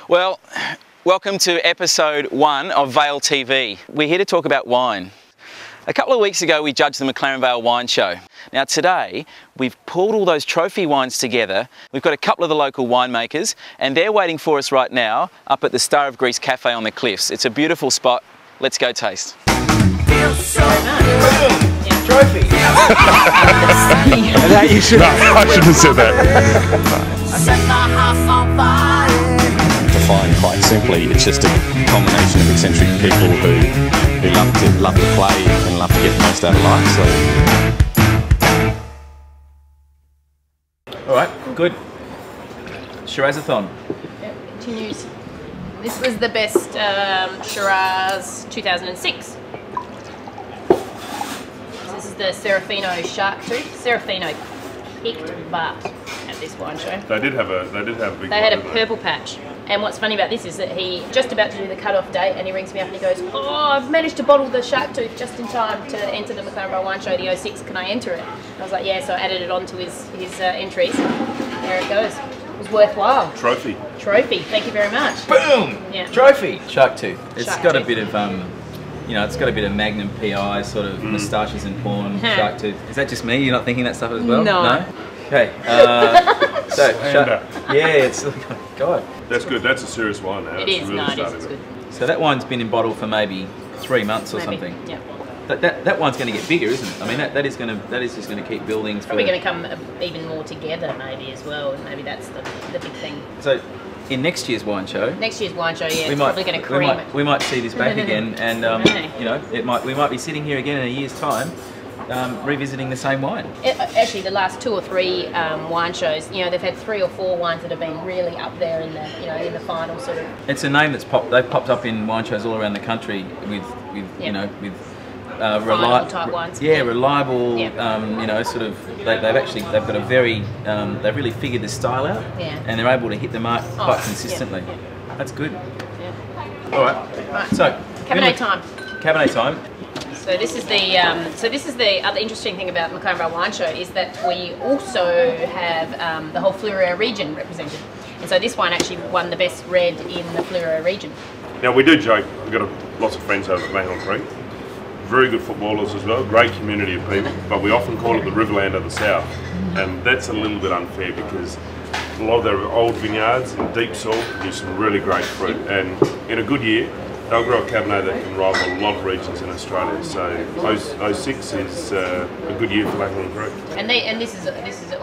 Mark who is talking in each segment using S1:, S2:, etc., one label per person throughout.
S1: Well, welcome to episode 1 of Vale TV. We're here to talk about wine. A couple of weeks ago we judged the McLaren Vale Wineshow. Now today we've pulled all those trophy wines together. We've got a couple of the local winemakers and they're waiting for us right now up at the Star of Greece Cafe on the cliffs. It's a beautiful spot. Let's go taste.
S2: Feels so
S3: Boom! Trophy! That you should.
S4: No, I shouldn't have said that.
S2: set the house on fire.
S5: Defined quite simply, it's just a combination of eccentric people who love to play and love to get the most out of life. So.
S3: All right, good. Shiraz-a-thon.
S6: Yep, continues. This was the best Shiraz 2006. This is the Serafino Shark Tooth. Serafino kicked butt at this wine show.
S4: They did have a big.
S6: They had a purple patch. And what's funny about this is that he just about to do the cut-off date, and he rings me up and he goes, "Oh, I've managed to bottle the Shark Tooth just in time to enter the McLaren Vale Wineshow, the 06. Can I enter it?" And I was like, "Yeah." So I added it onto his entries. There it goes. It was worthwhile.
S4: Trophy.
S6: Trophy. Thank you very much.
S3: Boom!
S6: Yeah.
S3: Trophy. Shark tooth. It's
S6: Shark
S3: got
S6: tooth.
S3: a bit of you know, it's got a bit of Magnum PI sort of moustaches and porn. Shark tooth. Is that just me? You're not thinking that stuff as well?
S6: No.
S3: Okay. So yeah, it's God.
S4: That's good. That's a serious wine now.
S6: It
S4: It's
S6: is.
S4: really
S6: No, it is.
S4: starting
S6: It's
S4: to-
S6: good.
S3: So that wine's been in bottle for maybe 3 months or
S6: Maybe.
S3: something.
S6: Yeah.
S3: That wine's going to get bigger, isn't it? I mean, that is just going to keep building.
S6: Probably going to come even more together, maybe as well. And maybe that's the big thing.
S3: So, in next year's wine show,
S6: Next year's wine show, yeah, it's probably going to cream it.
S3: we might see this back again, and
S6: Okay.
S3: you know, we might be sitting here again in a year's time, revisiting the same wine.
S6: Actually, the last 2 or 3 wine shows, you know, they've had 3 or 4 wines that have been really up there in the, you know, in the final sort of.
S3: It's a name that's they've popped up in wine shows all around the country with you know, with
S6: Final type wines.
S3: Yeah, reliable.
S6: Yeah.
S3: You know, sort of. They've got a very. They've really figured the style out,
S6: Yeah.
S3: and they're able to hit the mark quite
S6: yeah,
S3: consistently.
S6: yeah.
S3: That's good.
S6: Yeah.
S3: All right.
S6: Right.
S3: So
S6: Cabernet time.
S3: Cabernet time.
S6: So this is the other interesting thing about McLaren Vale Wine Show is that we also have the whole Fleurieu region represented, and so this wine actually won the best red in the Fleurieu region.
S4: Now we do joke. We've got lots of friends over at Mahon Creek. Very good footballers as well. Great community of people. But we often call it the Riverland of the South, and that's a little bit unfair because a lot of their old vineyards in deep soil produce some really great fruit. And in a good year, they'll grow a Cabernet that can rival a lot of regions in Australia. So 06 is a good year for Mahon Creek.
S6: And this is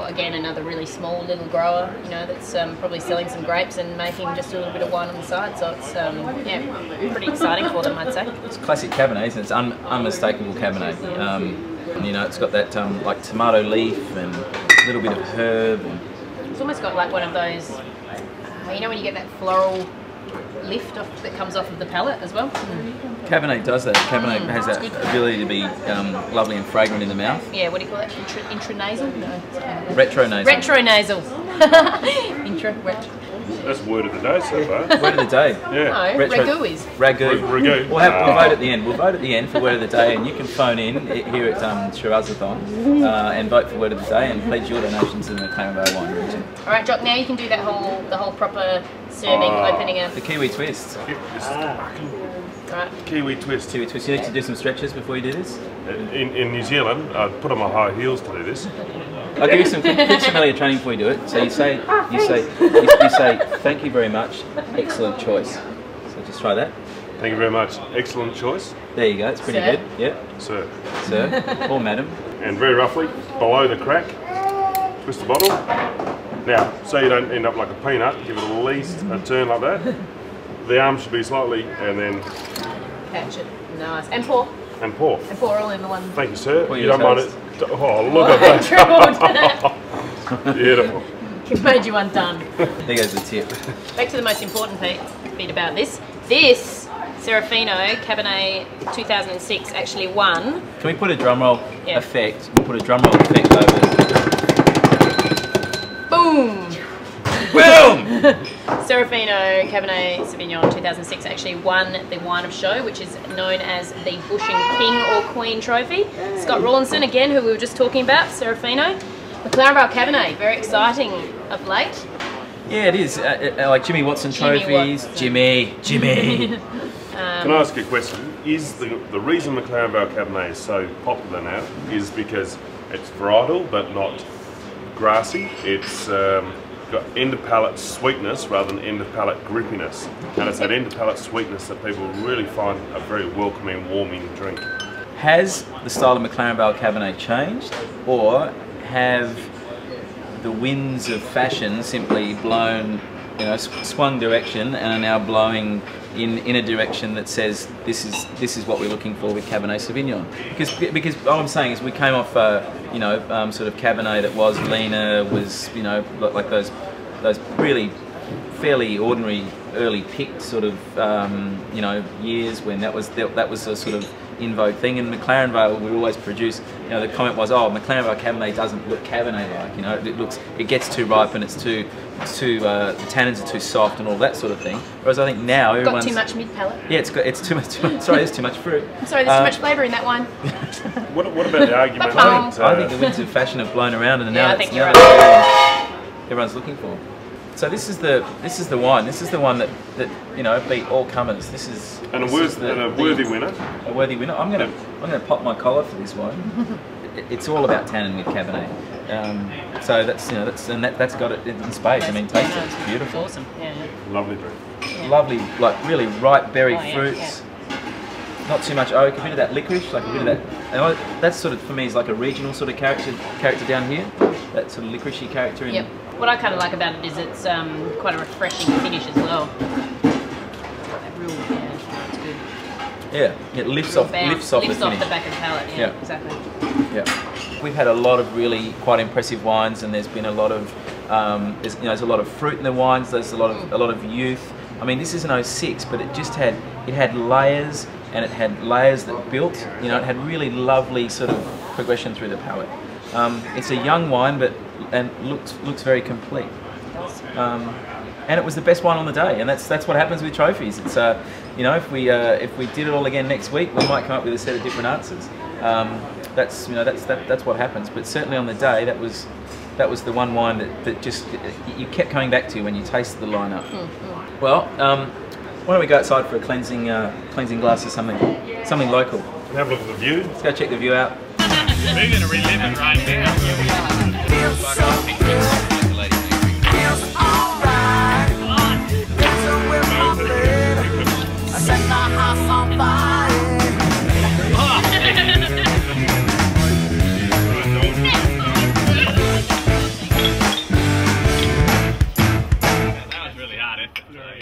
S6: again another really small little grower, you know, that's probably selling some grapes and making just a little bit of wine on the side. So it's yeah, pretty exciting for them, I'd say.
S3: It's classic Cabernet, isn't it? It's unmistakable Cabernet. You know, it's got that like tomato leaf and a little bit of herb. And
S6: It's almost got like one of those, you know, when you get that floral lift off that comes off of the palate as well.
S3: Cabernet does that. Cabernet has that
S6: good.
S3: ability to be lovely and fragrant in the mouth.
S6: Yeah, what do you call that? Intranasal? No.
S3: Retronasal.
S6: Retronasal. Retro.
S4: That's word of the day so far.
S3: Word of the day.
S4: Yeah.
S6: No, ragu is.
S3: Ragu.
S4: Ragu.
S3: We'll vote at the end. We'll vote at the end for word of the day, and you can phone in here at Shiraz-a-thon and vote for word of the day and pledge your donations to the McLaren Vale Wine region.
S6: All right, Jock. Now you can do that the whole proper serving, opening a.
S3: The Kiwi Twist.
S6: Right.
S4: Kiwi Twist.
S3: Kiwi Twist. You need to do some stretches before you do this.
S4: In New Zealand, I put on my high heels to do this.
S3: I'll give you some familiar training before you do it. So you say, thank you very much, excellent choice. So just try that.
S4: Thank you very much. Excellent choice.
S3: There you go. It's pretty
S6: Sir.
S3: good. Yep.
S4: Sir.
S3: Sir or madam.
S4: And very roughly, below the crack, twist the bottle. Now, so you don't end up like a peanut, give it at least a turn like that. The arm should be slightly, and then
S6: Catch it. Nice. And pour.
S4: and pour.
S6: And pour all in the one.
S4: Thank you, sir.
S3: Pour
S4: You don't mind it.
S3: yourselves.
S4: Oh, look at that. Beautiful.
S6: It made you undone.
S3: There goes the tip.
S6: Back to the most important bit about this. This Serafino Cabernet 2006 actually won.
S3: Can we put a drum roll
S6: Yeah.
S3: effect? We'll put a drum roll effect over it.
S6: Boom!
S3: Boom!
S6: Serafino Cabernet Sauvignon 2006 actually won the Wine of Show, which is known as the Bushing King or Queen Trophy. Scott Rawlinson, again, who we were just talking about, Serafino. McLaren Vale Cabernet, very exciting of late.
S3: Yeah, it is. Like Jimmy Watson trophies. Jimmy.
S4: Can I ask you a question? Is the reason McLaren Vale Cabernet is so popular now is because it's varietal but not grassy. It's got end of palate sweetness rather than end of palate grippiness, and it's that end of palate sweetness that people really find a very welcoming, warming drink.
S3: Has the style of McLaren Vale Cabernet changed, or have the winds of fashion simply blown, swung direction and are now blowing in a direction that says this is what we're looking for with Cabernet Sauvignon? Because all I'm saying is we came off sort of Cabernet that was leaner, was like those really fairly ordinary early picked sort of years when that was a sort of in vogue thing. And McLaren Vale we always produce, the comment was, oh, McLaren Vale Cabernet doesn't look Cabernet like, it gets too ripe and it's too the tannins are too soft and all that sort of thing. Whereas I think now everyone's
S6: got too much mid palate.
S3: Yeah, it's too much. Sorry, there's too much fruit.
S6: I'm sorry, there's too much flavour in that wine.
S4: What about the argument that
S3: I think the winds of fashion have blown around, and now
S6: that's
S3: everyone's looking for. So this is the wine. This is the one that beat all comers. This is
S4: a worthy winner.
S3: A worthy winner. I'm gonna pop my collar for this wine. It's all about tannin with Cabernet. So that's got it in spades. I mean, taste it. It's beautiful.
S6: It's awesome. Yeah.
S4: Lovely drink.
S6: Yeah.
S3: Lovely, like really ripe berry fruits. Yeah. Not too much oak. A bit of that licorice, like a bit of that. And that's sort of for me is like a regional sort of character down here. That sort of licoricey character.
S6: Yep. What I kind of like about it is it's quite a refreshing finish as well. It's good.
S3: Yeah, it lifts off the finish.
S6: The back of the palate. Yeah, exactly.
S3: Yeah, we've had a lot of really quite impressive wines, and there's been a lot of there's a lot of fruit in the wines. There's a lot of youth. I mean, this is an 06, but it had layers, and it had layers that built. It had really lovely sort of progression through the palate. It's a young wine, and looks very complete. And it was the best wine on the day, and that's what happens with trophies. It's if we did it all again next week, we might come up with a set of different answers. That's what happens. But certainly on the day, that was the one wine that just you kept coming back to when you tasted the lineup. Mm-hmm. Well, why don't we go outside for a cleansing glass of something local?
S4: Have a look at the view.
S3: Let's go check the view out.
S7: We're going to relive it right now.
S2: Feels so good. Feels alright. Dancing with my baby. I set my house on fire.
S7: That was really hard effort, isn't it?